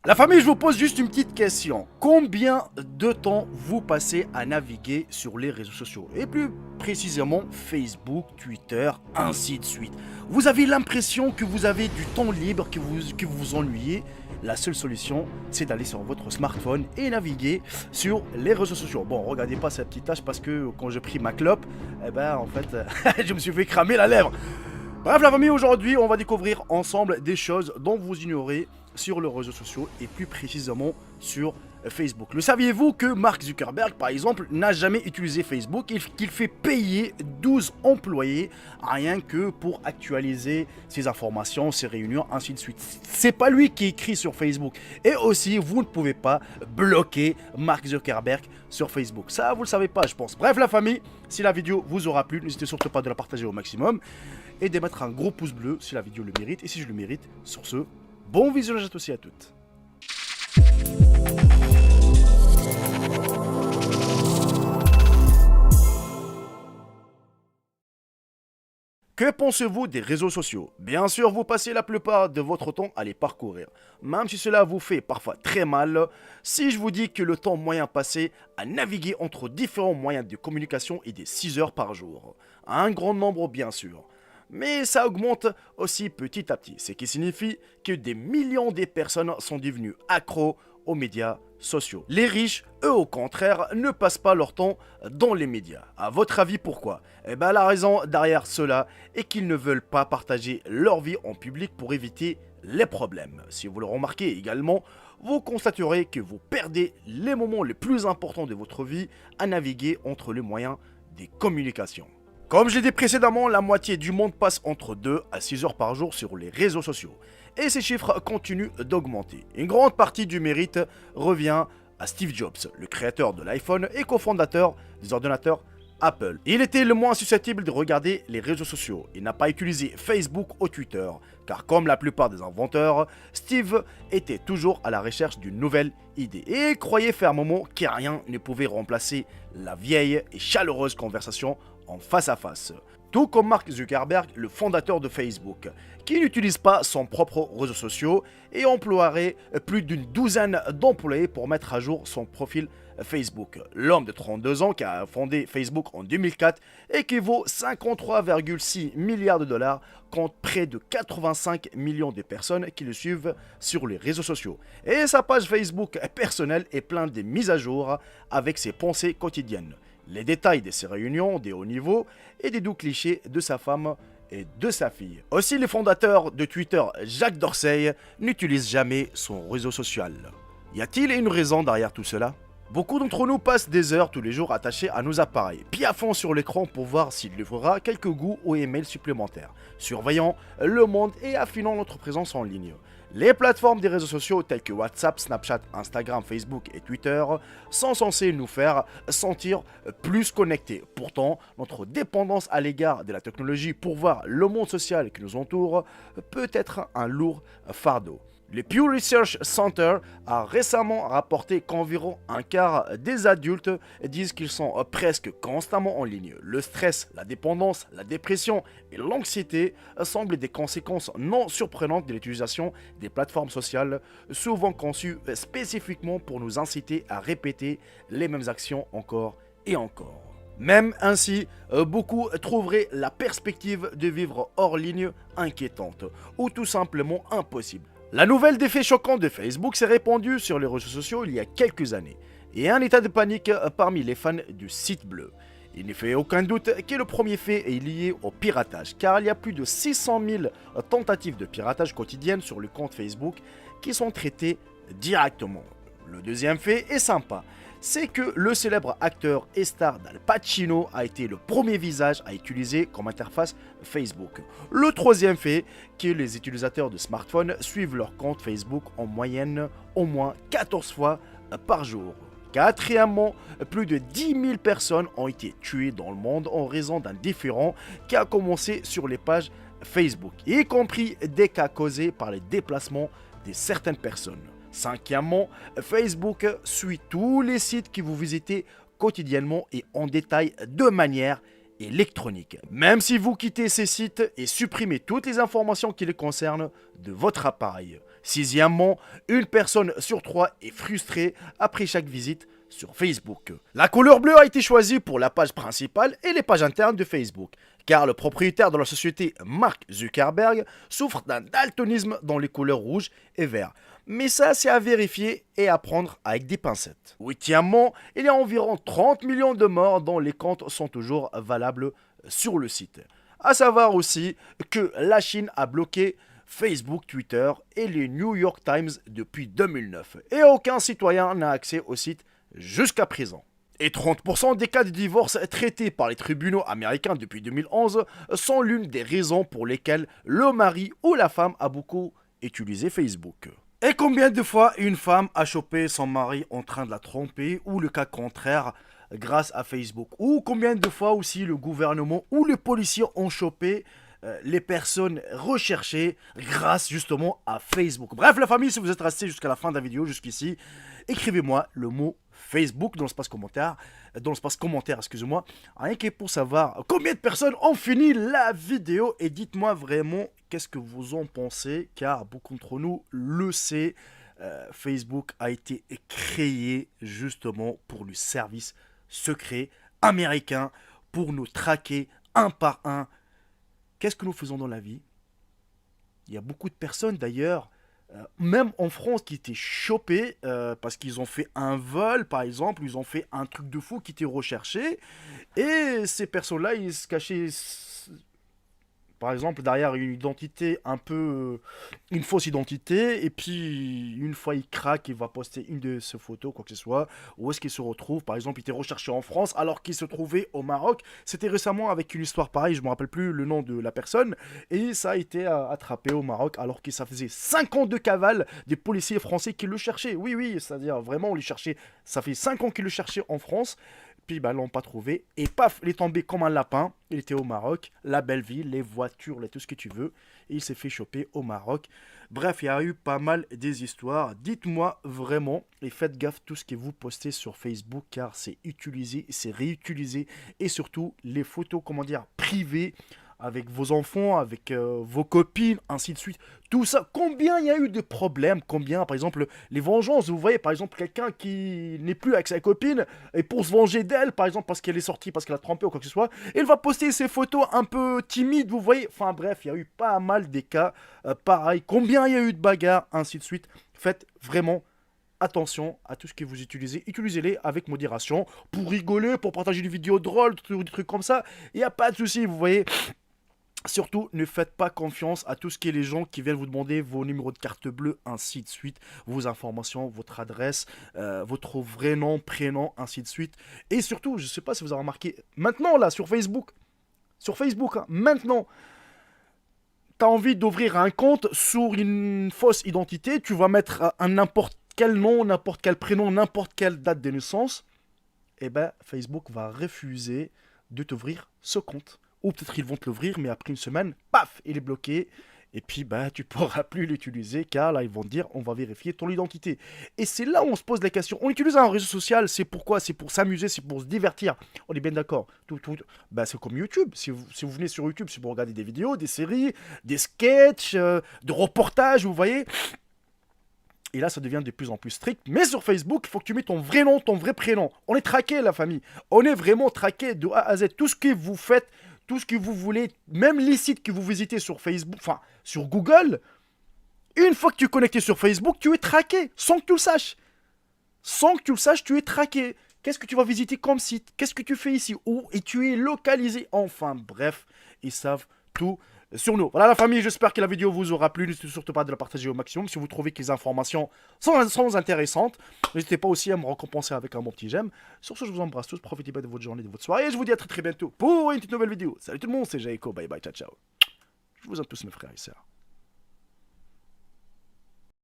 La famille, je vous pose juste une petite question. Combien de temps vous passez à naviguer sur les réseaux sociaux? Et plus précisément Facebook, Twitter, ainsi de suite. Vous avez l'impression que vous avez du temps libre, que vous vous ennuyez. La seule solution, c'est d'aller sur votre smartphone et naviguer sur les réseaux sociaux. Bon, regardez pas cette petite tâche parce que quand j'ai pris ma clope, eh ben en fait, je me suis fait cramer la lèvre. Bref, la famille, aujourd'hui, on va découvrir ensemble des choses dont vous ignorez sur les réseaux sociaux et plus précisément sur Facebook. Le saviez-vous que Mark Zuckerberg, par exemple, n'a jamais utilisé Facebook et qu'il fait payer 12 employés rien que pour actualiser ses informations, ses réunions, ainsi de suite. C'est pas lui qui écrit sur Facebook. Et aussi, vous ne pouvez pas bloquer Mark Zuckerberg sur Facebook. Ça, vous le savez pas, je pense. Bref, la famille, si la vidéo vous aura plu, n'hésitez surtout pas de la partager au maximum et de mettre un gros pouce bleu si la vidéo le mérite et si je le mérite. Sur ce, bon visionnage à tous et à toutes. Que pensez-vous des réseaux sociaux? Bien sûr, vous passez la plupart de votre temps à les parcourir. Même si cela vous fait parfois très mal, si je vous dis que le temps moyen passé à naviguer entre différents moyens de communication est de 6 heures par jour. Un grand nombre bien sûr. Mais ça augmente aussi petit à petit, ce qui signifie que des millions de personnes sont devenues accros aux médias sociaux. Les riches, eux au contraire, ne passent pas leur temps dans les médias. À votre avis, pourquoi? Eh bien la raison derrière cela est qu'ils ne veulent pas partager leur vie en public pour éviter les problèmes. Si vous le remarquez également, vous constaterez que vous perdez les moments les plus importants de votre vie à naviguer entre les moyens des communications. Comme je l'ai dit précédemment, la moitié du monde passe entre 2 à 6 heures par jour sur les réseaux sociaux. Et ces chiffres continuent d'augmenter. Une grande partie du mérite revient à Steve Jobs, le créateur de l'iPhone et cofondateur des ordinateurs Apple. Il était le moins susceptible de regarder les réseaux sociaux. Il n'a pas utilisé Facebook ou Twitter, car comme la plupart des inventeurs, Steve était toujours à la recherche d'une nouvelle idée et croyait fermement que rien ne pouvait remplacer la vieille et chaleureuse conversation en face à face. Tout comme Mark Zuckerberg, le fondateur de Facebook, qui n'utilise pas son propre réseau social et emploierait plus d'une douzaine d'employés pour mettre à jour son profil Facebook. L'homme de 32 ans qui a fondé Facebook en 2004 et qui vaut 53,6 milliards de dollars compte près de 85 millions de personnes qui le suivent sur les réseaux sociaux. Et sa page Facebook personnelle est pleine de mises à jour avec ses pensées quotidiennes. Les détails de ses réunions des hauts niveaux et des doux clichés de sa femme et de sa fille. Aussi, le fondateur de Twitter, Jack Dorsey, n'utilise jamais son réseau social. Y a-t-il une raison derrière tout cela? Beaucoup d'entre nous passent des heures tous les jours attachés à nos appareils, piaffant sur l'écran pour voir s'il livrera quelques goûts ou emails supplémentaires, surveillant le monde et affinant notre présence en ligne. Les plateformes des réseaux sociaux telles que WhatsApp, Snapchat, Instagram, Facebook et Twitter sont censées nous faire sentir plus connectés. Pourtant, notre dépendance à l'égard de la technologie pour voir le monde social qui nous entoure peut être un lourd fardeau. Le Pew Research Center a récemment rapporté qu'environ un quart des adultes disent qu'ils sont presque constamment en ligne. Le stress, la dépendance, la dépression et l'anxiété semblent des conséquences non surprenantes de l'utilisation des plateformes sociales, souvent conçues spécifiquement pour nous inciter à répéter les mêmes actions encore et encore. Même ainsi, beaucoup trouveraient la perspective de vivre hors ligne inquiétante ou tout simplement impossible. La nouvelle d'effet choquant de Facebook s'est répandue sur les réseaux sociaux il y a quelques années, et un état de panique parmi les fans du site bleu. Il ne fait aucun doute que le premier fait est lié au piratage, car il y a plus de 600 000 tentatives de piratage quotidiennes sur le compte Facebook qui sont traitées directement. Le deuxième fait est sympa. C'est que le célèbre acteur et star d'Al Pacino a été le premier visage à utiliser comme interface Facebook. Le troisième fait, que les utilisateurs de smartphones suivent leur compte Facebook en moyenne au moins 14 fois par jour. Quatrièmement, plus de 10 000 personnes ont été tuées dans le monde en raison d'un différend qui a commencé sur les pages Facebook, y compris des cas causés par les déplacements de certaines personnes. Cinquièmement, Facebook suit tous les sites que vous visitez quotidiennement et en détail de manière électronique. Même si vous quittez ces sites et supprimez toutes les informations qui les concernent de votre appareil. Sixièmement, une personne sur 3 est frustrée après chaque visite sur Facebook. La couleur bleue a été choisie pour la page principale et les pages internes de Facebook, car le propriétaire de la société, Mark Zuckerberg, souffre d'un daltonisme dans les couleurs rouge et vert. Mais ça, c'est à vérifier et à prendre avec des pincettes. Huitièmement, il y a environ 30 millions de morts dont les comptes sont toujours valables sur le site. À savoir aussi que la Chine a bloqué Facebook, Twitter et les New York Times depuis 2009. Et aucun citoyen n'a accès au site jusqu'à présent. Et 30% des cas de divorce traités par les tribunaux américains depuis 2011 sont l'une des raisons pour lesquelles le mari ou la femme a beaucoup utilisé Facebook. Et combien de fois une femme a chopé son mari en train de la tromper ou le cas contraire grâce à Facebook? Ou combien de fois aussi le gouvernement ou les policiers ont chopé les personnes recherchées grâce justement à Facebook. Bref, la famille, si vous êtes resté jusqu'à la fin de la vidéo, jusqu'ici, écrivez-moi le mot Facebook dans l'espace commentaire, excusez-moi, rien que pour savoir combien de personnes ont fini la vidéo et dites-moi vraiment qu'est-ce que vous en pensez, car beaucoup d'entre nous le sait, Facebook a été créé justement pour le service secret américain, pour nous traquer un par un. Qu'est-ce que nous faisons dans la vie? Il y a beaucoup de personnes d'ailleurs, même en France, qui étaient chopées parce qu'ils ont fait un vol, par exemple, ils ont fait un truc de fou qui était recherché. Et ces personnes-là, ils se cachaient, par exemple, derrière une identité un peu... une fausse identité. Et puis, une fois il craque, il va poster une de ses photos, quoi que ce soit. Où est-ce qu'il se retrouve? Par exemple, il était recherché en France alors qu'il se trouvait au Maroc. C'était récemment avec une histoire pareille, je ne me rappelle plus le nom de la personne. Et ça a été attrapé au Maroc alors que ça faisait 5 ans de cavale des policiers français qui le cherchaient. Oui, oui, c'est-à-dire vraiment, on les cherchait. Ça fait 5 ans qu'ils le cherchaient en France. Puis bah, ils l'ont pas trouvé. Et paf, il est tombé comme un lapin. Il était au Maroc. La belle ville, les voitures, tout ce que tu veux. Et il s'est fait choper au Maroc. Bref, il y a eu pas mal des histoires. Dites-moi vraiment. Et faites gaffe tout ce que vous postez sur Facebook. Car c'est utilisé, c'est réutilisé. Et surtout, les photos, comment dire, privées. Avec vos enfants, avec vos copines, ainsi de suite. Tout ça, combien il y a eu de problèmes? Combien, par exemple, les vengeances? Vous voyez, par exemple, quelqu'un qui n'est plus avec sa copine, et pour se venger d'elle, par exemple, parce qu'elle est sortie, parce qu'elle a trompé ou quoi que ce soit, il va poster ses photos un peu timides, vous voyez. Enfin bref, il y a eu pas mal des cas pareils. Combien il y a eu de bagarres, ainsi de suite. Faites vraiment attention à tout ce que vous utilisez. Utilisez-les avec modération, pour rigoler, pour partager des vidéos drôles, des trucs comme ça. Il n'y a pas de souci, vous voyez. Surtout, ne faites pas confiance à tout ce qui est les gens qui viennent vous demander vos numéros de carte bleue, ainsi de suite, vos informations, votre adresse, votre vrai nom, prénom, ainsi de suite. Et surtout, je ne sais pas si vous avez remarqué, maintenant là, sur Facebook, hein, maintenant, tu as envie d'ouvrir un compte sur une fausse identité, tu vas mettre un n'importe quel nom, n'importe quel prénom, n'importe quelle date de naissance, et ben Facebook va refuser de t'ouvrir ce compte. Ou peut-être ils vont te l'ouvrir, mais après une semaine, paf, il est bloqué. Et puis, bah, tu pourras plus l'utiliser, car là, ils vont te dire, on va vérifier ton identité. Et c'est là où on se pose la question. On utilise un réseau social, c'est pourquoi? C'est pour s'amuser, c'est pour se divertir. On est bien d'accord. Bah, c'est comme YouTube. Si vous venez sur YouTube, c'est pour regarder des vidéos, des séries, des sketchs, des reportages, vous voyez. Et là, ça devient de plus en plus strict. Mais sur Facebook, il faut que tu mettes ton vrai nom, ton vrai prénom. On est traqué, la famille. On est vraiment traqué de A à Z. Tout ce que vous faites, tout ce que vous voulez, même les sites que vous visitez sur Facebook, enfin, sur Google, une fois que tu es connecté sur Facebook, tu es traqué, sans que tu le saches. Sans que tu le saches, tu es traqué. Qu'est-ce que tu vas visiter comme site? Qu'est-ce que tu fais ici? Où? Et tu es localisé. Enfin, bref, ils savent tout sur nous. Voilà la famille, j'espère que la vidéo vous aura plu. N'hésitez surtout pas de la partager au maximum. Si vous trouvez que les informations sont intéressantes, n'hésitez pas aussi à me récompenser avec un bon petit j'aime. Sur ce, je vous embrasse tous. Profitez bien de votre journée, de votre soirée. Et je vous dis à très très bientôt pour une petite nouvelle vidéo. Salut tout le monde, c'est Jaiko. Bye bye, ciao ciao. Je vous aime tous mes frères et sœurs.